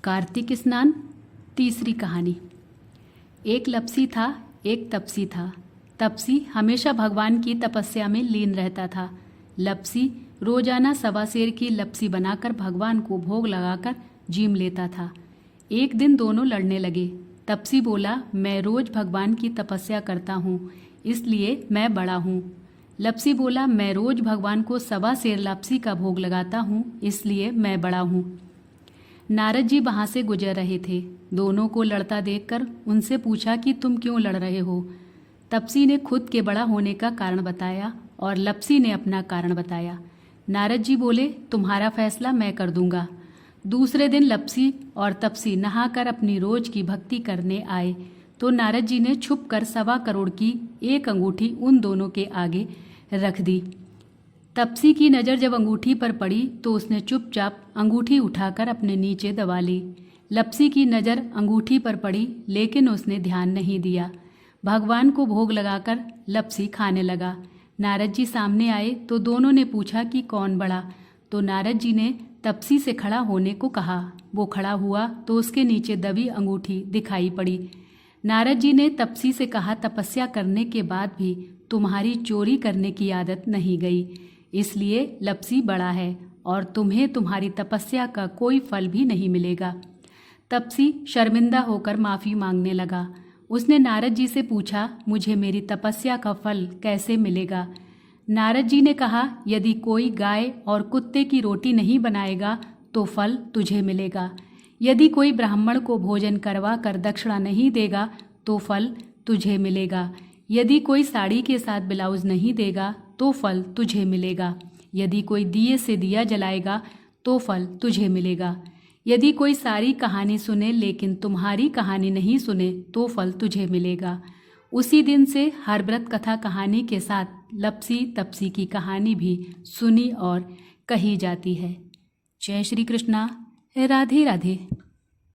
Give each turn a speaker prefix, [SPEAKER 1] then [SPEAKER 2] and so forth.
[SPEAKER 1] कार्तिक स्नान। तीसरी कहानी। एक लपसी था, एक तपसी था। तपसी हमेशा भगवान की तपस्या में लीन रहता था। लपसी रोजाना सवा सेर की लपसी बनाकर भगवान को भोग लगाकर जीम लेता था। एक दिन दोनों लड़ने लगे। तपसी बोला, मैं रोज भगवान की तपस्या करता हूँ, इसलिए मैं बड़ा हूँ। लपसी बोला, मैं रोज भगवान को सवा सेर लपसी का भोग लगाता हूँ, इसलिए मैं बड़ा हूँ। नारद जी वहाँ से गुजर रहे थे। दोनों को लड़ता देखकर उनसे पूछा कि तुम क्यों लड़ रहे हो। तपसी ने खुद के बड़ा होने का कारण बताया और लपसी ने अपना कारण बताया। नारद जी बोले, तुम्हारा फैसला मैं कर दूंगा। दूसरे दिन लपसी और तपसी नहाकर अपनी रोज की भक्ति करने आए तो नारद जी ने छुप कर 1.25 करोड़ की एक अंगूठी उन दोनों के आगे रख दी। तपसी की नज़र जब अंगूठी पर पड़ी तो उसने चुपचाप अंगूठी उठाकर अपने नीचे दबा ली। लपसी की नज़र अंगूठी पर पड़ी लेकिन उसने ध्यान नहीं दिया। भगवान को भोग लगाकर लपसी खाने लगा। नारद जी सामने आए तो दोनों ने पूछा कि कौन बड़ा। तो नारद जी ने तपसी से खड़ा होने को कहा। वो खड़ा हुआ तो उसके नीचे दबी अंगूठी दिखाई पड़ी। नारद जी ने तपसी से कहा, तपस्या करने के बाद भी तुम्हारी चोरी करने की आदत नहीं गई, इसलिए लपसी बड़ा है और तुम्हें तुम्हारी तपस्या का कोई फल भी नहीं मिलेगा। तपसी शर्मिंदा होकर माफ़ी मांगने लगा। उसने नारद जी से पूछा, मुझे मेरी तपस्या का फल कैसे मिलेगा। नारद जी ने कहा, यदि कोई गाय और कुत्ते की रोटी नहीं बनाएगा तो फल तुझे मिलेगा। यदि कोई ब्राह्मण को भोजन करवा कर दक्षिणा नहीं देगा तो फल तुझे मिलेगा। यदि कोई साड़ी के साथ ब्लाउज नहीं देगा तो फल तुझे मिलेगा। यदि कोई दिए से दिया जलाएगा तो फल तुझे मिलेगा। यदि कोई सारी कहानी सुने लेकिन तुम्हारी कहानी नहीं सुने तो फल तुझे मिलेगा। उसी दिन से हर व्रत कथा कहानी के साथ लपसी तपसी की कहानी भी सुनी और कही जाती है। जय श्री कृष्णा। राधे राधे।